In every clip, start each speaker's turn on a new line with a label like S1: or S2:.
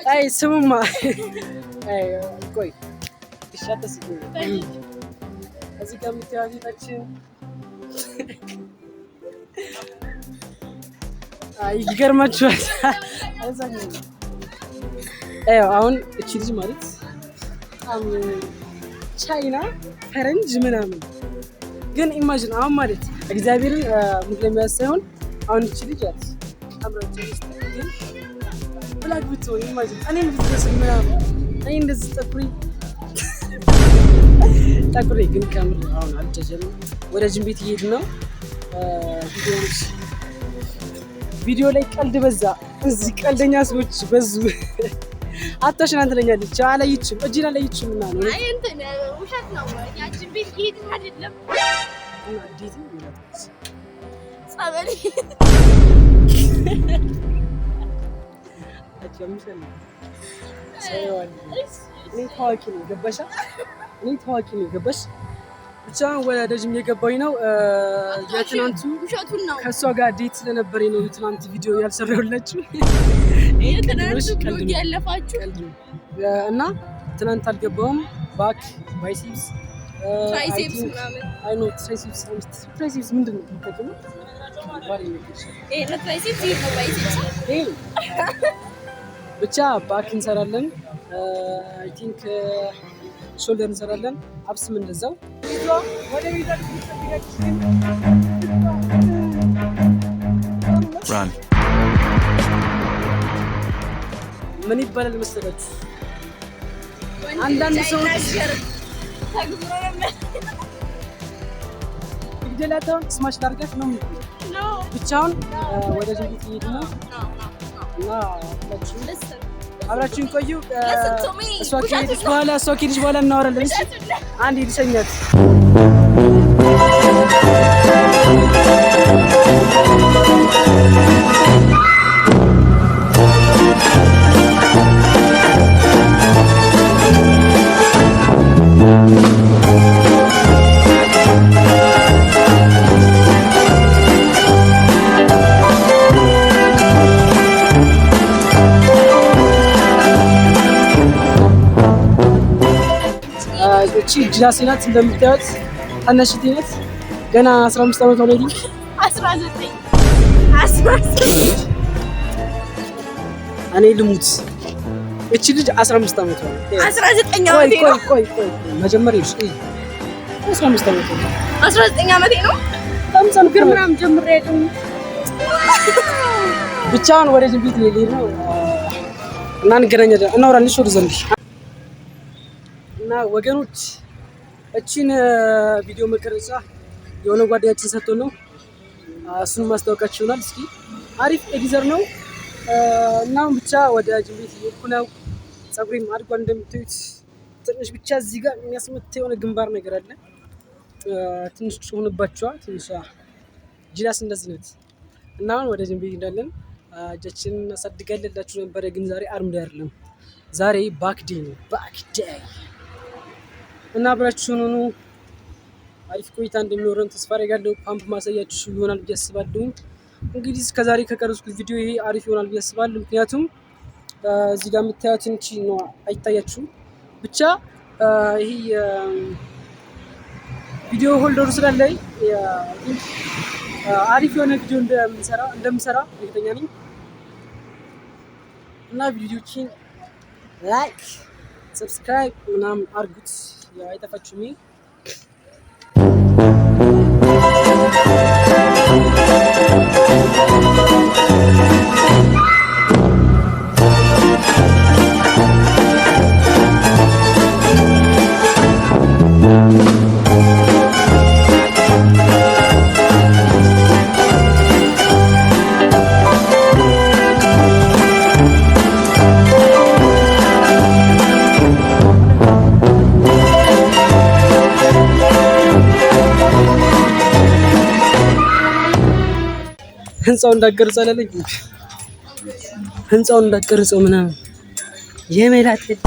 S1: Ay, summa. Ay, ቆይ እሻተስ እዚህ ጋር የምትያዩታችን ይገርማችኋል። አሁን እቺ ልጅ ማለት በጣም ቻይና ፈረንጅ ምናምን ግን ኢማጂን አሁን ማለት እግዚአብሔርን ሙስሊም ሳይሆን አሁን እቺ ልጅ ያት አብራችሁ ግን ብላክ ብትሆን ኢማጂን እኔ እንደዚህ ምናምን እኔ እንደዚህ ጠቁሪ ግን ከምር አሁን አልተጀመረም። ወደ ጅም ቤት እየሄድን ነው። ቪዲዮ ላይ ቀልድ በዛ። እዚህ ቀልደኛ ሰዎች በዙ። አታሽን አንተለኛለች አላየችም እጅና አላየችም እና ነው
S2: አይ እንትን ውሸት ነው። ያ ጅም ቤት እየሄድን አይደለም
S1: እና እንዴት ነው
S2: ጸበል
S1: አጀምሰን ሰይዋል እኔ ታዋቂ ነው ገባሽ? እኔ ታዋቂ ነው ገባሽ? ብቻ ወደ ጅም የገባኝ ነው። የትናንቱ
S2: ውሸቱን ነው
S1: ከሷ ጋር ዴት ስለነበረኝ ነው የትናንት ቪዲዮ ያልሰራሁላችሁ።
S2: የትናንቱ ብሎግ ያለፋችሁ
S1: እና ትናንት አልገባሁም። ባክ ባይሲፕስ
S2: ትራይሴፕስ ምናምን
S1: አይ ኖ ትራይሴፕስ ምንድን ነው የምትጠቀመው? ባሪ ነው
S2: ትራይሴፕስ ይሄ ነው ባይሴፕስ
S1: ብቻ ባክ እንሰራለን። አይ ቲንክ ሾልደር እንሰራለን። አብስም እንደዛው ወደ ቤታችን
S3: Run.
S1: ምን ይባላል መሰላችሁ? አንዳንድ ሰው ግዴላታውን ስማሽ ላርጋት ነው ብቻውን ወደ ጅምት ይሄድና እና አብራችሁን ቆዩ። እሷ ከሄደች በኋላ እናወራለን። እሺ አንድ ይልሰኛት እቺ ጅላሴ ናት። እንደምታዩት ታናሽቴ ናት። ገና 15 ዓመት ሆነ።
S2: 19
S1: እኔ ልሙት። እቺ ልጅ 15 ዓመት ሆነ።
S2: 19 ዓመቴ ነው።
S1: ቆይ መጀመሪያ እሺ 15 ዓመት ሆነ።
S2: 19 ዓመቴ ነው።
S1: ታምሳን
S2: ምናምን ጀምሬ አይደለም
S1: ብቻውን ወደ ጅም ቤት ልሄድ ነው እና እንገናኛለን። እናወራለን ወደ ዘንድ እና ወገኖች እቺን ቪዲዮ መቀረጫ የሆነ ጓደኛችን ሰጥቶ ነው። እሱን ማስታወቃችሁ ይሆናል። እስኪ አሪፍ ኤዲተር ነው እና ብቻ ወደ ጅም ቤት እየሄድኩ ነው። ፀጉሬም አድጓል እንደምታዩት። ትንሽ ብቻ እዚህ ጋር የሚያስመታ የሆነ ግንባር ነገር አለ። ትንሽ ሆነባችኋል። ትንሽ ጅላስ እንደዚህ ናት እና አሁን ወደ ጅም ቤት እንዳለን እጃችንን እናሳድጋለላችሁ ነበረ። ግን ዛሬ አርም ዴይ አይደለም፣ ዛሬ ባክ ዴይ ነው። ባክ ዴይ እና አብራችሁን ሁኑ። አሪፍ ቆይታ እንደሚኖረን ተስፋ አደርጋለሁ። ፓምፕ ማሳያችሁ ይሆናል ብዬ አስባለሁ። እንግዲህ እስከዛሬ ከቀረጽኩት ቪዲዮ ይሄ አሪፍ ይሆናል ብዬ አስባለሁ። ምክንያቱም እዚህ ጋር የምታዩትን እቺ ነው አይታያችሁም። ብቻ ይሄ ቪዲዮ ሆልደሩ ስላለኝ አሪፍ የሆነ ቪዲዮ እንደምሰራ እርግጠኛ ነኝ እና ቪዲዮችን ላይክ ሰብስክራይብ ምናምን አድርጉት። አይጠፋችሁም። ህንጻው እንዳገርጻለልኝ ህንፃውን እንዳትቀርጸው ምናምን የሜላት ልጅ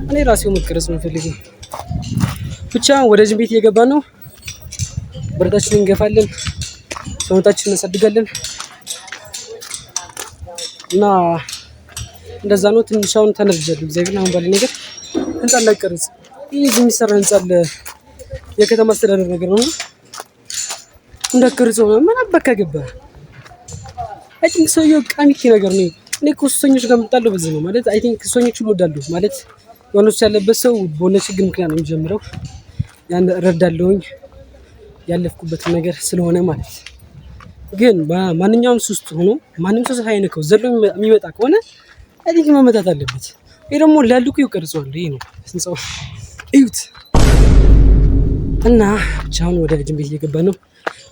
S1: እኔ ራሴው መቀረጽ ነው ፈልጌ። ብቻ ወደ ጅም ቤት እየገባን ነው። ብረታችንን እንገፋለን፣ ሰውነታችንን እናሳድጋለን እና እንደዛ ነው። ትንሽ አሁን ተነርጃለሁ። እግዚአብሔር አሁን ባለ ነገር ህንፃ እንዳትቀርጽ ይህ የሚሰራ ህንፃ አለ፣ የከተማ አስተዳደር ነገር ነው። እንዳትቀርጸው ምን አባካ ገባ። አይ ቲንክ ሰውዬው ቃሚቲ ነገር ነው። እኔ እኮ ሱሰኞች ጋር የምጣለው በዚህ ነው ማለት አይ ቲንክ ሱሰኞችን እወዳለሁ ማለት የሆነ ሱስ ያለበት ሰው በሆነ ችግር ምክንያት ነው የሚጀምረው። ያን እረዳለሁኝ ያለፍኩበትን ነገር ስለሆነ ማለት ግን በማንኛውም ሱስ ሆኖ ማንም ሰው ሳይነካው ዘሎ የሚመጣ ከሆነ አይ ቲንክ መመታት አለበት። ይሄ ደግሞ ላልኩ ይቀርጸዋል። ይሄ ነው ህንፃው እዩት። እና ብቻውን ወደ ጅም ቤት እየገባ ነው።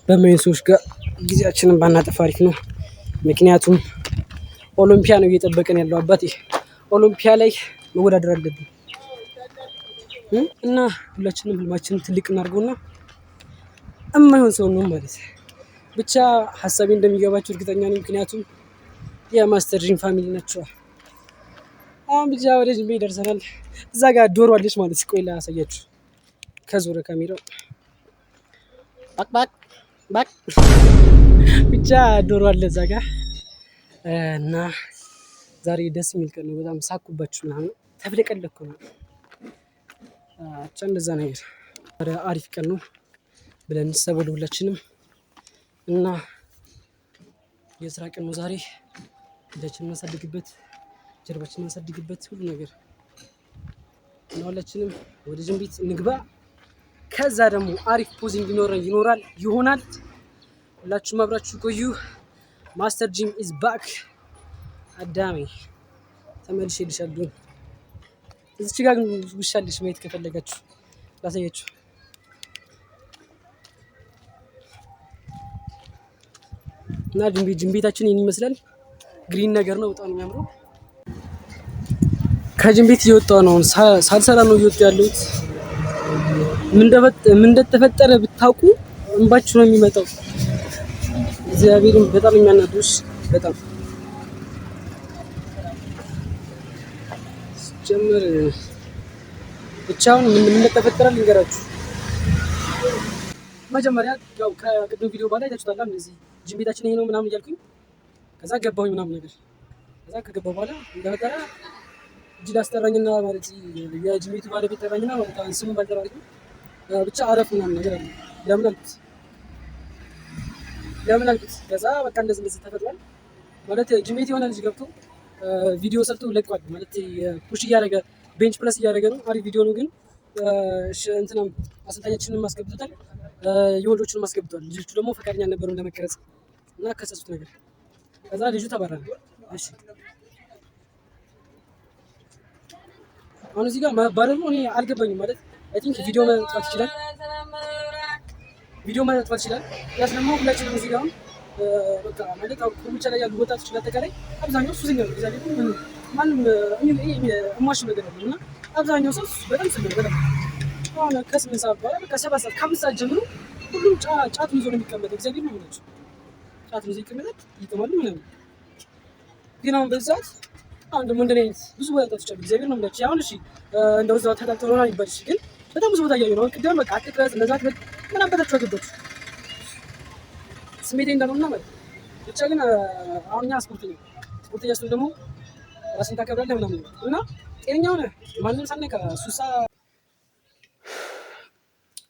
S1: በማይን ሰዎች ጋር ጊዜያችንን ባናጠፋ አሪፍ ነው። ምክንያቱም ኦሎምፒያ ነው እየጠበቀን ያለው አባቴ። ኦሎምፒያ ላይ መወዳደር አለብን እና ሁላችንም ህልማችንን ትልቅ እናድርገውና እማይሆን ሰው ነው ማለት ብቻ ሀሳቤ እንደሚገባቸው እርግጠኛ ነኝ። ምክንያቱም የማስተር ጂም ፋሚሊ ናቸው። አሁን ብቻ ወደ ጅም ቤት ደርሰናል። እዛ ጋር ዶሮ አለች ማለት ቆይ ላሳያችሁ። ከዞረ ካሜራው ባክ ብቻ ዶሮ አለ እዛ ጋር እና ዛሬ ደስ የሚል ቀን ነው። በጣም ሳኩባችሁ ምናምን ተፍለቀለኩ ነው። ብቻ እንደዛ ነገር አሪፍ ቀን ነው ብለን እንሰበው ሁላችንም እና የስራ ቀን ነው ዛሬ። እጃችንን እናሳድግበት፣ ጀርባችንን እናሳድግበት፣ ሁሉ ነገር እና ሁላችንም ወደ ጅም ቤት እንግባ። ከዛ ደግሞ አሪፍ ፖዝ እንዲኖረን ይሆናል። ሁላችሁም አብራችሁ ቆዩ። ማስተር ጂም ኢዝ ባክ። አዳሜ ተመልሼልሻለሁ። እዚች ጋር ግን ውሻ አለች፣ ማየት ከፈለጋችሁ ላሳያችሁ። እና ጅም ቤታችን ይሄን ይመስላል። ግሪን ነገር ነው፣ በጣም የሚያምረው። ከጅም ቤት እየወጣሁ ነው። ሳልሰራ ነው እየወጣሁ ያለሁት። ምን እንደተፈጠረ ብታውቁ እንባችሁ ነው የሚመጣው። እግዚአብሔርን በጣም የሚያናዱሽ በጣም ጀምር ብቻውን ምን እንደተፈጠረ ልንገራችሁ። መጀመሪያ ያው ከቅድም ቪዲዮ በኋላ አይታችሁታል። እንደዚህ ጅም ቤታችን ይሄ ነው ምናምን እያልኩኝ ከዛ ገባሁኝ ምናምን ነገር ከዛ ከገባሁ በኋላ እንደተፈጠረ እጅ ላስጠራኝና ማለት የጅም ቤቱ ባለቤት ጠራኝና ማለት ስሙን ባልጠራኝ ብቻ አረፍ ምናምን ነገር አለ። ለምን አልኩት። ከዛ በቃ እንደዚህ ተፈጥሯል ማለት ጅም ቤት የሆነ ልጅ ገብቶ ቪዲዮ ሰርቶ ለቋል ማለት ፑሽ እያደረገ ቤንች ፕረስ እያደረገ ነው። አሪፍ ቪዲዮ ነው ግን እንትናም አሰልጣኛችንን ማስገብቶታል፣ የወንዶችን ማስገብቷል። ልጆቹ ደግሞ ፈቃደኛ አልነበሩም ለመቀረጽ እና ከሰሱት ነገር ከዛ ልጁ ተባረረ። እሺ አሁን እዚህ ጋር ማባረሩ እኔ አልገባኝም ማለት አይ ቲንክ ቪዲዮ ማጥፋት ይችላል። ያስ ደግሞ ሁላችንም እዚህ ጋር በቃ ማለት ኮሚቻ ላይ ያሉ ወጣቶች አጠቃላይ አብዛኛው ሱሰኛ ነው። እግዚአብሔር ማንም እማሽ ነገር ነው እና አብዛኛው ሰው በጣም ስለ በጣም አሁን ከስምንት ሰዓት በኋላ በቃ 7 ሰዓት ከ5 ሰዓት ጀምሮ ሁሉም ጫቱን ይዞ ነው የሚቀመጠው። እግዚአብሔር ነው የሚለው ጫቱን ይዞ ይቀመጣል፣ ይጥማሉ ምናምን። ግን አሁን በዛት አሁን ደግሞ እንደኔ አይነት ብዙ ወጣቶች አሉ። እግዚአብሔር ነው የሚለው አሁን እሺ እንደው እዛው ተጣጣሉ ነው ይባልሽ ግን በጣም ብዙ ቦታ እያየሁ ነው። ቅድም በቃ አትቅረጽ እንደዛ ትበል ምን አበላችሁ አገባችሁ ስሜቴ እንዳልሆነ ማለት ብቻ ግን አሁን እኛ ስፖርተኛ ስትሆን ደግሞ ራስን ታከብራለህ ምናምን እና ጤነኛ ሆነህ ማንም ሳትነካ ሱሳ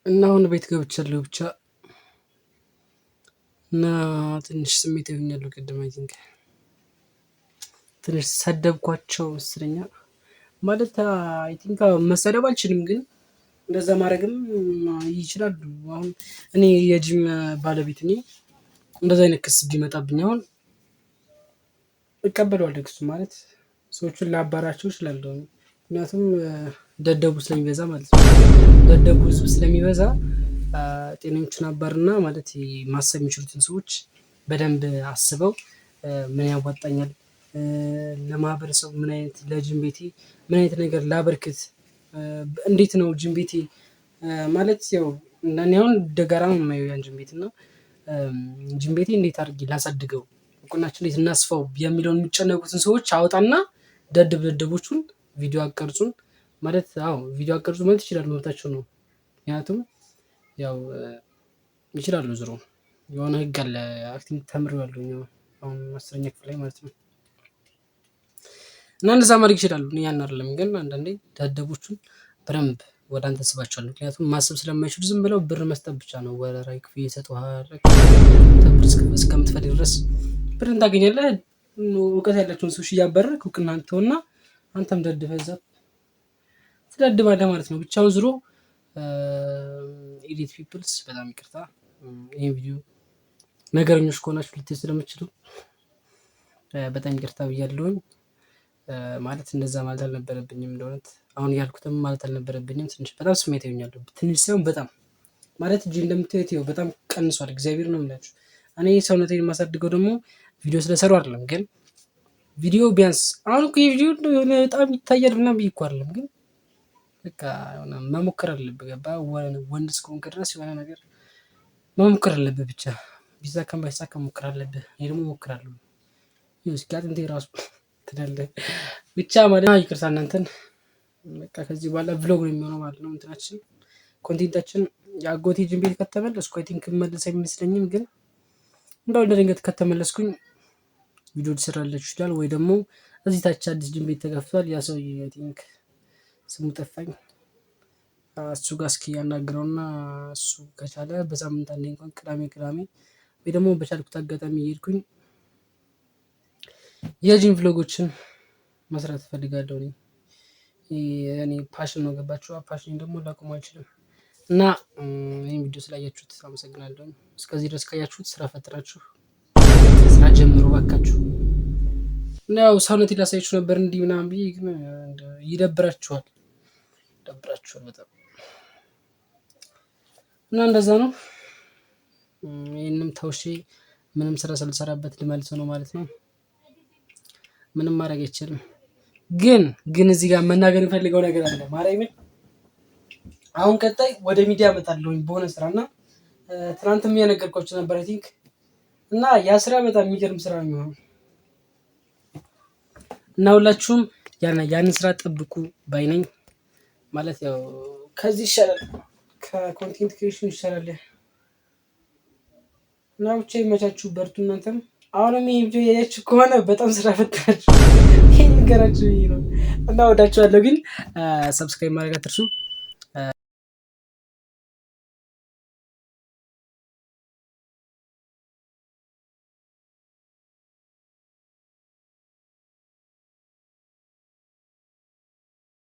S1: እና አሁን ቤት ገብቻለሁ ብቻ እና ትንሽ ስሜት ይሆኛለሁ። ቅድም አይ ቲንክ ትንሽ ሰደብኳቸው መስለኛ ማለት አይ ቲንክ መሰደብ አልችልም ግን እንደዛ ማድረግም ይችላሉ። አሁን እኔ የጂም ባለቤት ነኝ። እንደዛ አይነት ክስ ቢመጣብኝ አሁን እቀበለዋለሁ። ክሱ ማለት ሰዎችን ላባራቸው እችላለሁ። ምክንያቱም ደደቡ ስለሚበዛ ማለት ነው። ደደቡ ህዝብ ስለሚበዛ ጤነኞቹን አባርና ማለት ማሰብ የሚችሉትን ሰዎች በደንብ አስበው ምን ያዋጣኛል፣ ለማህበረሰቡ ምን አይነት ለጂም ቤቴ ምን አይነት ነገር ላበርክት፣ እንዴት ነው ጂም ቤቴ ማለት ያው እኔ አሁን ደጋራ ነው የማየው ያን ጂም ቤት እና ጂም ቤቴ እንዴት አድርጌ ላሳድገው እውቅናችን እንዴት እናስፋው የሚለውን የሚጨነቁትን ሰዎች አወጣና ደደቦቹን ቪዲዮ አቀርጹን ማለት ቪዲዮ አቀርጹ ማለት ይችላሉ፣ መብታቸው ነው። ምክንያቱም ያው ይችላሉ። ዞሮ የሆነ ህግ አለ። አክቲንግ ተምሬዋለሁ አሁን 10ኛ ክፍል ላይ ማለት ነው። እና እንደዛ ማድረግ ይችላሉ። ያን አይደለም ግን አንዳንዴ ደደቦቹን በደንብ ወደ አንተ ስባቸዋለሁ። ምክንያቱም ማሰብ ስለማይችሉ ዝም ብለው ብር መስጠት ብቻ ነው። ወራዊ ክፍያ ይሰጡሃል። ብር እስከምትፈልግ ድረስ ብርን ታገኛለህ። እውቀት ያላቸውን ሰዎች እያበረርክ እውቅና አንተውና አንተም ደድበህ እዛ ትደድባለህ ማለት ነው። ብቻውን ዞሮ ኢዲት ፒፕልስ በጣም ይቅርታ ይሄን ቪዲዮ ነገረኞች ከሆናችሁ ልትይ ስለምችሉ በጣም ይቅርታ ብያለሁኝ። ማለት እንደዛ ማለት አልነበረብኝም። እንደሆነት አሁን ያልኩትም ማለት አልነበረብኝም። ትንሽ በጣም ስሜት ይሆኛለሁ። ትንሽ ሳይሆን በጣም ማለት እጄ እንደምታዩት ይኸው በጣም ቀንሷል። እግዚአብሔር ነው የምላችሁ። እኔ ሰውነቴን የማሳድገው ደግሞ ቪዲዮ ስለሰሩ አይደለም። ግን ቪዲዮ ቢያንስ አሁን እኮ የቪዲዮ በጣም ይታያል ምናምን ብዬ እኮ አይደለም። ግን በቃ መሞከር አለብህ። ገባህ? ወንድ እስከሆንክ ድረስ የሆነ ነገር መሞከር አለብህ። ብቻ ቢሳካም ባይሳካም መሞከር አለብህ። እኔ ደግሞ እሞክራለሁ። እስኪ አጥንቴ ራሱ ትላለህ ብቻ ማለት ነው። ይቅርታ እናንተን በቃ ከዚህ በኋላ ቭሎግ ነው የሚሆነው ማለት ነው። እንትናችን ኮንቴንታችን የአጎቴ ጅም ቤት ከተመለስኩ አይ ቲንክ መለስ አይመስለኝም። ግን እንደው ድንገት ከተመለስኩኝ ቪዲዮ ሊሰራላችሁ ይችላል። ወይ ደግሞ እዚህ ታች አዲስ ጅም ቤት ተከፍቷል። ያ ሰውዬ አይ ቲንክ ስሙ ጠፋኝ። እሱ ጋር እስኪ ያናግረውና እሱ ከቻለ በሳምንት አንዴ እንኳን ቅዳሜ ወይ ደግሞ በቻልኩት አጋጣሚ እየሄድኩኝ የጂም ቭሎጎችን መስራት እፈልጋለሁ። እኔ ፓሽን ነው። ገባችሁ? ፓሽን ደግሞ ላቆም አልችልም። እና ይህን ቪዲዮ ስላያችሁት አመሰግናለሁ። እስከዚህ ድረስ ካያችሁት ስራ ፈጥራችሁ ስራ ጀምሩ ባካችሁ። እና ያው ሰውነቴን ላሳያችሁ ነበር እንዲህ ምናምን ብዬ ግን ይደብራችኋል በጣም እና እንደዛ ነው። ይህንም ተውሼ ምንም ስራ ሳልሰራበት ልመልሰው ነው ማለት ነው። ምንም ማድረግ አይችልም። ግን እዚህ ጋር መናገር የምፈልገው ነገር አለ። ማርያምን አሁን ቀጣይ ወደ ሚዲያ እመጣለሁኝ በሆነ ስራና ትናንትም እየነገርኳችሁ ነበር አይ ቲንክ። እና ያ ስራ በጣም የሚገርም ስራ ነው የሚሆነው እና ሁላችሁም ያንን ስራ ጠብቁ ባይነኝ። ማለት ያው ከዚህ ይሻላል፣ ከኮንቴንት ክሬሽን ይሻላል። እና ብቻ ይመቻችሁ፣ በርቱ እናንተም። አሁንም ይሄ ቪዲዮ ያያችሁ ከሆነ በጣም ስራ ፈታችሁ ይሄን ነገራችሁ ነው እና ወዳችኋለሁ። ግን ሰብስክራይብ ማድረግ አትርሱ።